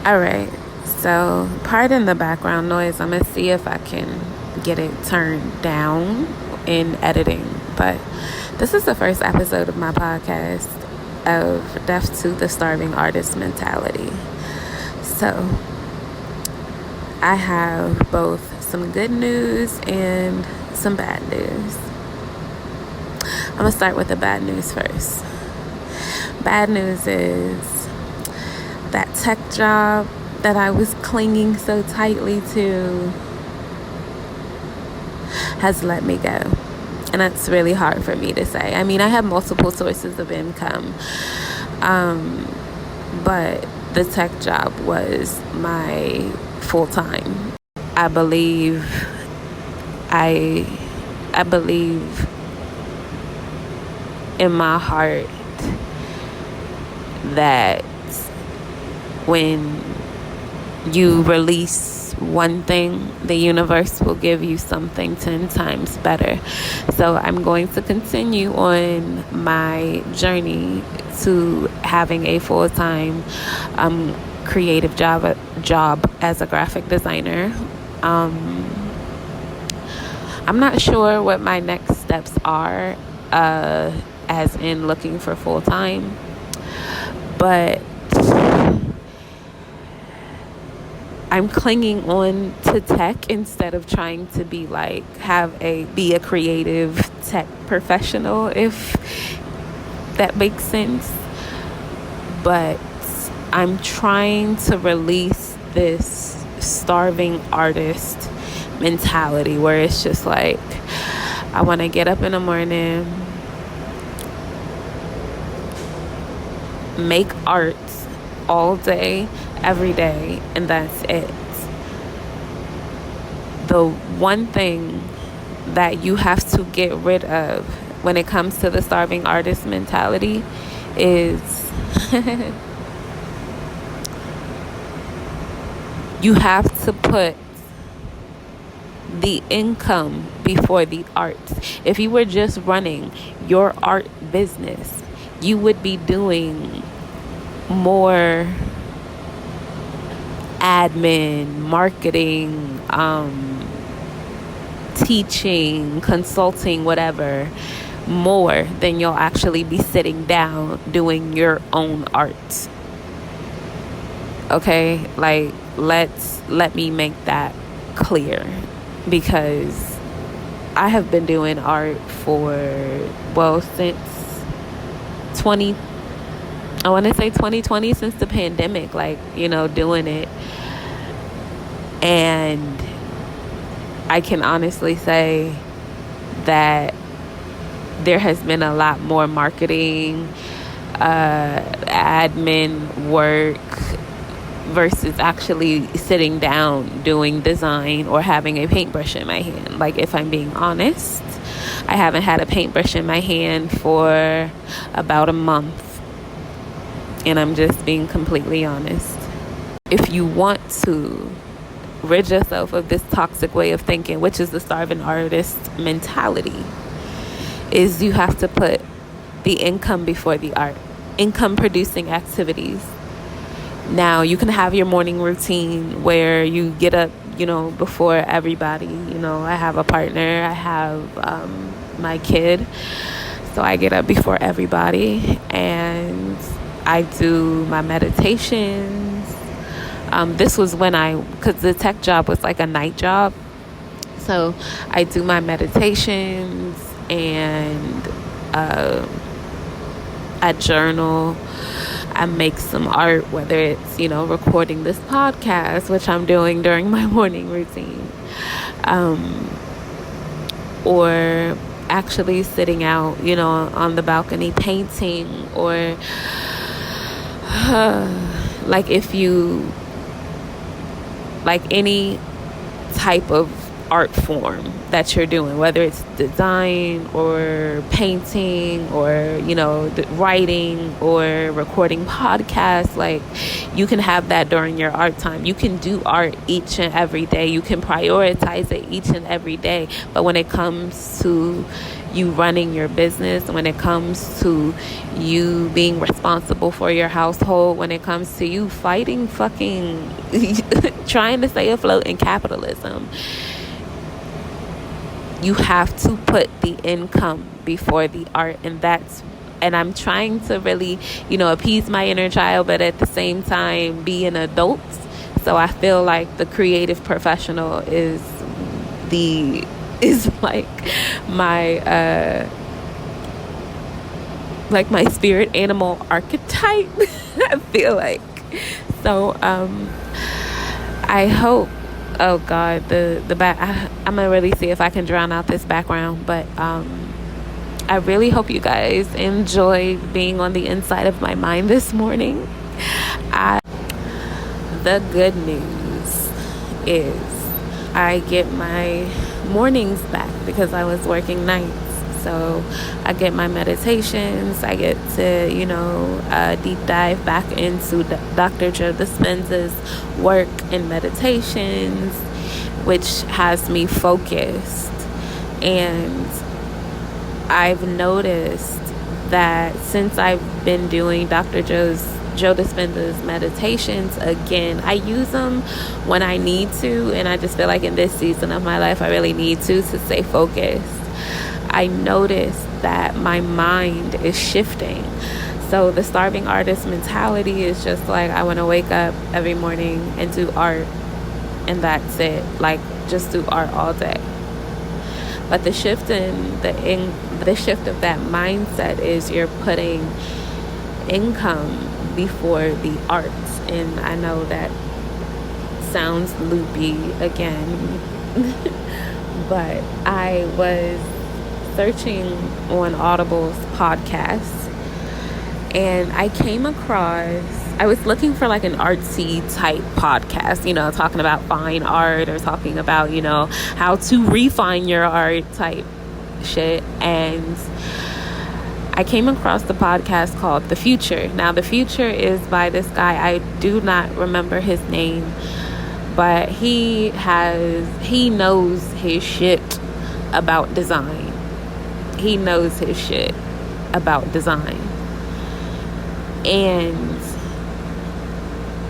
Alright, so pardon the background noise. I'm going to see if I can get it turned down in editing. But this is the first episode of my podcast of Deaf to the Starving Artist Mentality. So I have both some good news and some bad news. I'm going to start with the bad news first. Bad news is that tech job that I was clinging so tightly to has let me go. And that's really hard for me to say. I mean, I have multiple sources of income, but the tech job was my full-time. I believe in my heart that when you release one thing, the universe will give you something 10 times better. So I'm going to continue on my journey to having a full-time creative job as a graphic designer. I'm not sure what my next steps are, as in looking for full-time, but I'm clinging on to tech instead of trying to be a creative tech professional, if that makes sense. But I'm trying to release this starving artist mentality where it's just like, I want to get up in the morning, make art all day, every day, and that's it. The one thing that you have to get rid of when it comes to the starving artist mentality is you have to put the income before the art. If you were just running your art business, you would be doing more admin, marketing, teaching, consulting, whatever, more than you'll actually be sitting down doing your own art. Okay, let me make that clear, because I have been doing art since 2020, since the pandemic, doing it. And I can honestly say that there has been a lot more marketing, admin work versus actually sitting down doing design or having a paintbrush in my hand. If I'm being honest, I haven't had a paintbrush in my hand for about a month. And I'm just being completely honest. If you want to rid yourself of this toxic way of thinking, which is the starving artist mentality, is you have to put the income before the art. Income producing activities. Now, you can have your morning routine where you get up, before everybody. I have a partner, I have my kid, so I get up before everybody and I do my meditations. This was because the tech job was like a night job. So I do my meditations and I journal. I make some art, whether it's, recording this podcast, which I'm doing during my morning routine, or actually sitting out, on the balcony painting, or if you any type of art form that you're doing, whether it's design or painting or writing or recording podcasts, you can have that during your art time. You can do art each and every day. You can prioritize it each and every day. But when it comes to you running your business, when it comes to you being responsible for your household, when it comes to you fighting fucking trying to stay afloat in capitalism, you have to put the income before the art. And I'm trying to really, appease my inner child, but at the same time be an adult. So I feel like the creative professional is like my spirit animal archetype. I feel like. So I hope, oh God, the back, I'm gonna really see if I can drown out this background, but I really hope you guys enjoyed being on the inside of my mind this morning. The good news is I get my mornings back because I was working nights. So I get my meditations. I get to, deep dive back into Dr. Joe Dispenza's work and meditations, which has me focused. And I've noticed that since I've been doing Dr. Joe Dispenza's meditations again, I use them when I need to, and I just feel like in this season of my life I really need to stay focused. I noticed that my mind is shifting. So the starving artist mentality is just like, I want to wake up every morning and do art, and that's it. Like, just do art all day. But the shift of that mindset is you're putting income before the arts. And I know that sounds loopy again, but I was searching on Audible's podcast, and I was looking for like an artsy type podcast, talking about fine art or talking about, how to refine your art type shit. And I came across the podcast called The Future. Now, The Future is by this guy. I do not remember his name, but he knows his shit about design. He knows his shit about design. And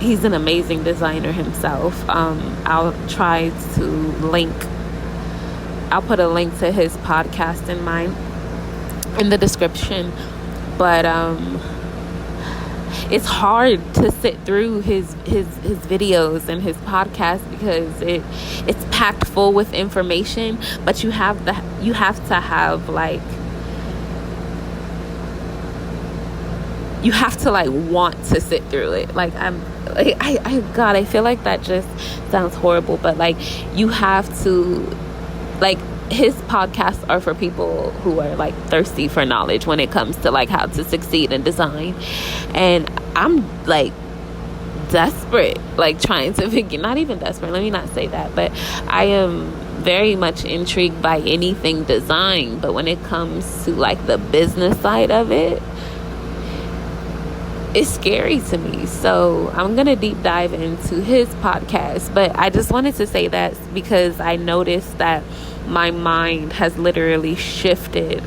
he's an amazing designer himself. I'll put a link to his podcast in the description. But it's hard to sit through his videos and his podcast because it's packed full with information, but you have to have like, you have to like want to sit through it. Like I feel like that just sounds horrible, but like you have to, like, his podcasts are for people who are like thirsty for knowledge when it comes to like how to succeed in design. And I'm like desperate, like trying to figure, not even desperate, let me not say that, but I am very much intrigued by anything design. But when it comes to like the business side of it, it's scary to me. So I'm gonna deep dive into his podcast. But I just wanted to say that because I noticed that my mind has literally shifted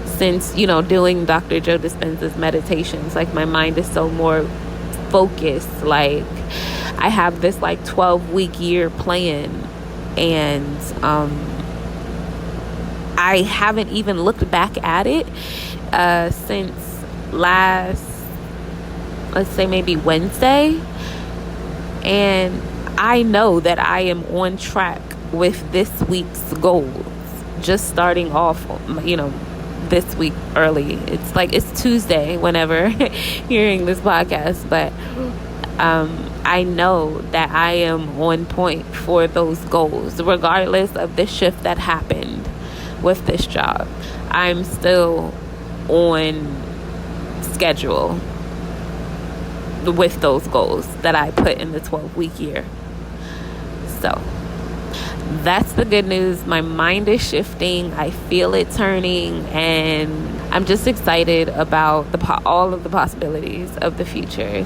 since, doing Dr. Joe Dispenza's meditations. Like, my mind is so more focused. Like, I have this like 12-week year plan, and I haven't even looked back at it since last, let's say maybe Wednesday. And I know that I am on track with this week's goals, just starting off, this week early. It's like, it's Tuesday whenever hearing this podcast, but I know that I am on point for those goals, regardless of the shift that happened with this job. I'm still on schedule with those goals that I put in the 12-week year. So that's the good news. My mind is shifting. I feel it turning, and I'm just excited about all of the possibilities of the future.